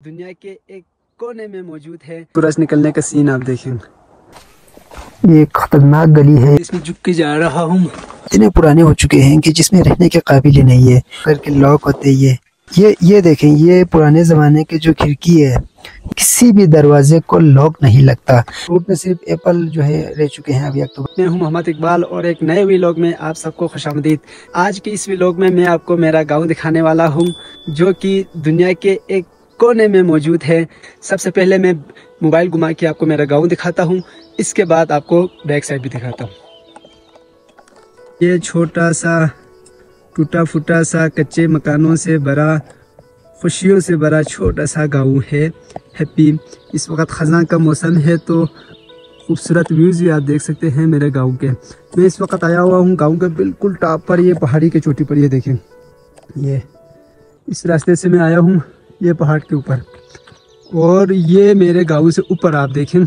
दुनिया के एक कोने में मौजूद है। सूरज निकलने का सीन आप देखें। ये खतरनाक गली है। इसमें झुक के जा रहा हूँ। इतने पुराने हो चुके हैं कि जिसमें रहने के काबिल ही नहीं है। करके लॉक होते ये देखें, ये पुराने ज़माने के जो खिड़की है, किसी भी दरवाजे को लॉक नहीं लगता। फ्रूट में सिर्फ एप्पल जो है रह चुके हैं अभी अक्टूबर। मैं हूं मोहम्मद इकबाल और एक नए व्लॉग में आप सबको खुशामदीद। आज के इस व्लॉग में मैं आपको मेरा गांव दिखाने वाला हूं, जो कि दुनिया के एक कोने में मौजूद है। सबसे पहले मैं मोबाइल घुमा के आपको मेरा गांव दिखाता हूं, इसके बाद आपको बैक साइड भी दिखाता हूं। ये छोटा सा टूटा फूटा सा कच्चे मकानों से भरा, खुशियों से भरा छोटा सा गांव है हैप्पी। इस वक्त ख़ज़ां का मौसम है तो खूबसूरत व्यूज़ भी आप देख सकते हैं मेरे गांव के। मैं इस वक्त आया हुआ हूं गांव के बिल्कुल टॉप पर, ये पहाड़ी की चोटी पर। ये देखें, ये इस रास्ते से मैं आया हूं, ये पहाड़ के ऊपर, और ये मेरे गांव से ऊपर आप देखें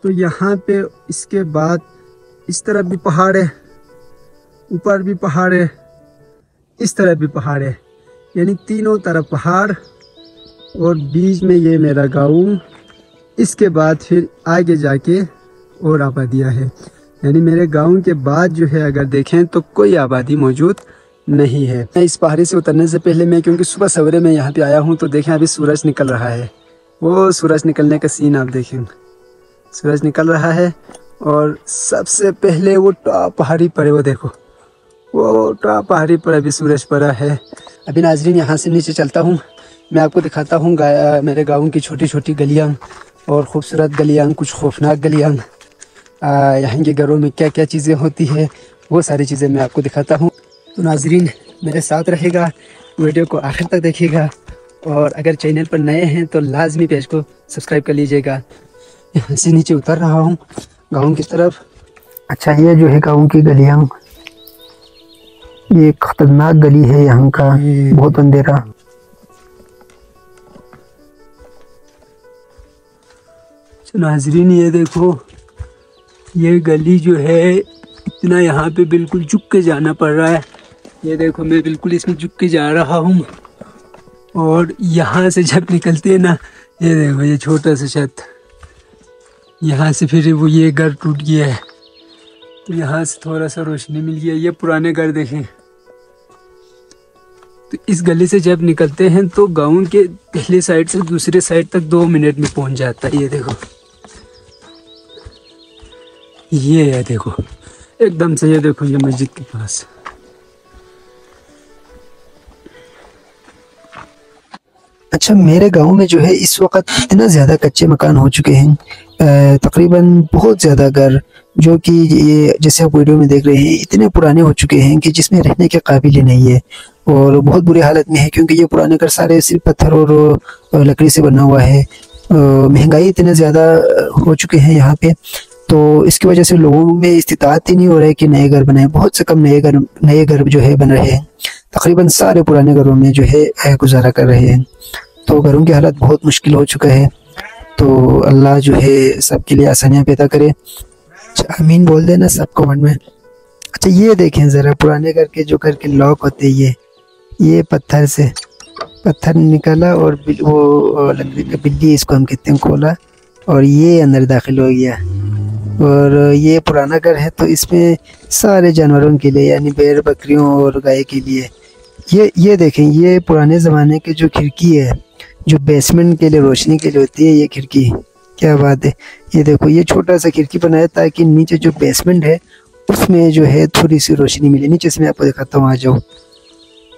तो यहाँ पे इसके बाद इस तरफ भी पहाड़ है, ऊपर भी पहाड़ है, इस तरफ भी पहाड़ है, यानी तीनों तरफ पहाड़, और बीच में ये मेरा गांव। इसके बाद फिर आगे जाके और आबादियाँ है, यानी मेरे गांव के बाद जो है अगर देखें तो कोई आबादी मौजूद नहीं है। मैं इस पहाड़ी से उतरने से पहले मैं, क्योंकि सुबह सवेरे मैं यहाँ पे आया हूँ, तो देखें अभी सूरज निकल रहा है। वो सूरज निकलने का सीन आप देखें, सूरज निकल रहा है। और सबसे पहले वो टॉप पहाड़ी पर है, वो देखो, वो टॉप पहाड़ी पर अभी सूरज पड़ा है। अभी नाजरीन यहाँ से नीचे चलता हूँ, मैं आपको दिखाता हूँ मेरे गाँव की छोटी छोटी गलियाँ और ख़ूबसूरत गलियाँ, कुछ खौफनाक गलियाँ। यहाँ के घरों में क्या क्या चीज़ें होती है, वो सारी चीज़ें मैं आपको दिखाता हूँ। तो नाजरीन मेरे साथ रहेगा, वीडियो को आखिर तक देखिएगा, और अगर चैनल पर नए हैं तो लाजमी पेज को सब्सक्राइब कर लीजिएगा। यहाँ से नीचे उतर रहा हूँ गाँव की तरफ। अच्छा, ये जो है गाँव की गलियाँ, ये खतरनाक गली है यहाँ का, बहुत अंधेरा। तो नाजरीन ये देखो, ये गली जो है इतना यहाँ पे बिल्कुल झुक के जाना पड़ रहा है। ये देखो मैं बिल्कुल इसमें झुक के जा रहा हूँ, और यहाँ से जब निकलते हैं ना, ये देखो ये छोटा सा छत, यहाँ से फिर वो ये घर टूट गया है, तो यहाँ से थोड़ा सा रोशनी मिल गया। ये पुराने घर देखें। तो इस गली से जब निकलते हैं तो गाँव के पहले साइड से दूसरे साइड तक 2 मिनट में पहुँच जाता है। ये देखो, ये है देखो एकदम से, ये देखो ये मस्जिद के पास। अच्छा, मेरे गांव में जो है इस वक्त इतना ज़्यादा कच्चे मकान हो चुके हैं, तकरीबन बहुत ज़्यादा घर, जो कि ये जैसे आप वीडियो में देख रहे हैं, इतने पुराने हो चुके हैं कि जिसमें रहने के काबिल ही नहीं है, और बहुत बुरी हालत में है। क्योंकि ये पुराने घर सारे सिर्फ पत्थर और लकड़ी से बना हुआ है। महंगाई इतने ज़्यादा हो चुके हैं यहाँ पे, तो इसकी वजह से लोगों में इस्तिताअत ही नहीं हो रहा है कि नए घर बनाए। बहुत से कम नए घर जो है बन रहे हैं। तकरीबन सारे पुराने घरों में जो है गुजारा कर रहे हैं। तो घरों की हालत बहुत मुश्किल हो चुका है। तो अल्लाह जो है सबके लिए आसानियाँ पैदा करे। अच्छा, आमीन बोल देना सब कमेंट में। अच्छा, ये देखें ज़रा, पुराने घर के लॉक होते हैं, ये पत्थर निकाला, और वो लकड़ी का बिल्ली इसको हम कहते हैं, खोला, और ये अंदर दाखिल हो गया। और ये पुराना घर है, तो इसमें सारे जानवरों के लिए, यानी भेड़ बकरियों और गाय के लिए। ये देखें, ये पुराने ज़माने की जो खिड़की है, जो बेसमेंट के लिए रोशनी के लिए होती है, ये खिड़की, क्या बात है। ये देखो, ये छोटा सा खिड़की बनाया ताकि नीचे जो बेसमेंट है उसमें जो है थोड़ी सी रोशनी मिले। नीचे से मैं आपको दिखाता हूँ, आ जाओ।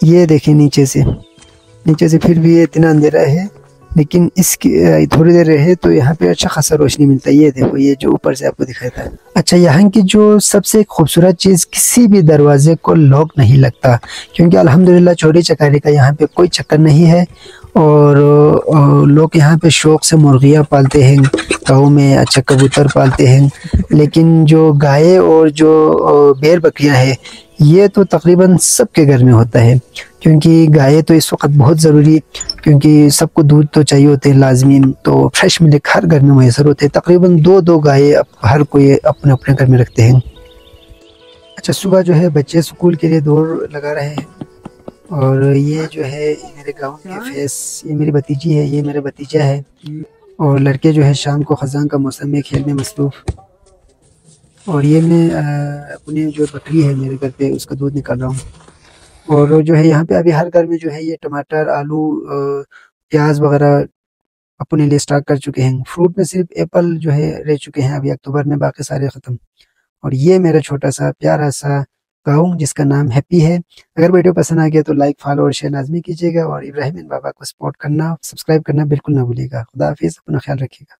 ये देखें, नीचे से फिर भी ये इतना अंधेरा है, लेकिन इसकी थोड़ी देर रहे तो यहाँ पे अच्छा खासा रोशनी मिलता है। ये देखो, ये जो ऊपर से आपको दिखाया था। अच्छा, यहाँ की जो सबसे खूबसूरत चीज़, किसी भी दरवाजे को लॉक नहीं लगता, क्योंकि अल्हम्दुलिल्लाह चोरी चकारी का यहाँ पे कोई चक्कर नहीं है। और लोग यहाँ पे शौक़ से मुर्गियाँ पालते हैं गाँव में, अच्छा कबूतर पालते हैं। लेकिन जो गाय और जो भेड़ बकरियाँ हैं, ये तो तकरीबन सबके घर में होता है, क्योंकि गाय तो इस वक्त बहुत ज़रूरी, क्योंकि सबको दूध तो चाहिए होते हैं लाजमी। तो फ्रेश मिल्क हर घर में मैसर होते हैं। तकरीबन 2-2 गाय हर कोई अपने अपने घर में रखते हैं। अच्छा, सुबह जो है बच्चे स्कूल के लिए दौड़ लगा रहे हैं। और ये जो है मेरे गांव के फेस, ये मेरी भतीजी है, ये मेरा भतीजा है। और लड़के जो है शाम को ख़ज़ान का मौसम में खेल में मसरूफ़। और ये मैं अपनी जो बकरी है मेरे घर पे उसका दूध निकाल रहा हूँ। और जो है यहाँ पे अभी हर घर में जो है ये टमाटर, आलू, प्याज वगैरह अपने लिए स्टॉक कर चुके हैं। फ्रूट में सिर्फ एप्पल जो है रह चुके हैं अभी अक्टूबर में, बाकी सारे ख़त्म। और ये मेरा छोटा सा प्यारा सा गाँव जिसका नाम हैप्पी है। अगर वीडियो पसंद आ गया तो लाइक, फॉलो और शेयर लाजमी कीजिएगा। और इब्राहिम बाबा को सपोर्ट करना, सब्सक्राइब करना बिल्कुल ना भूलिएगा। खुदा हाफिज़, अपना ख्याल रखिएगा।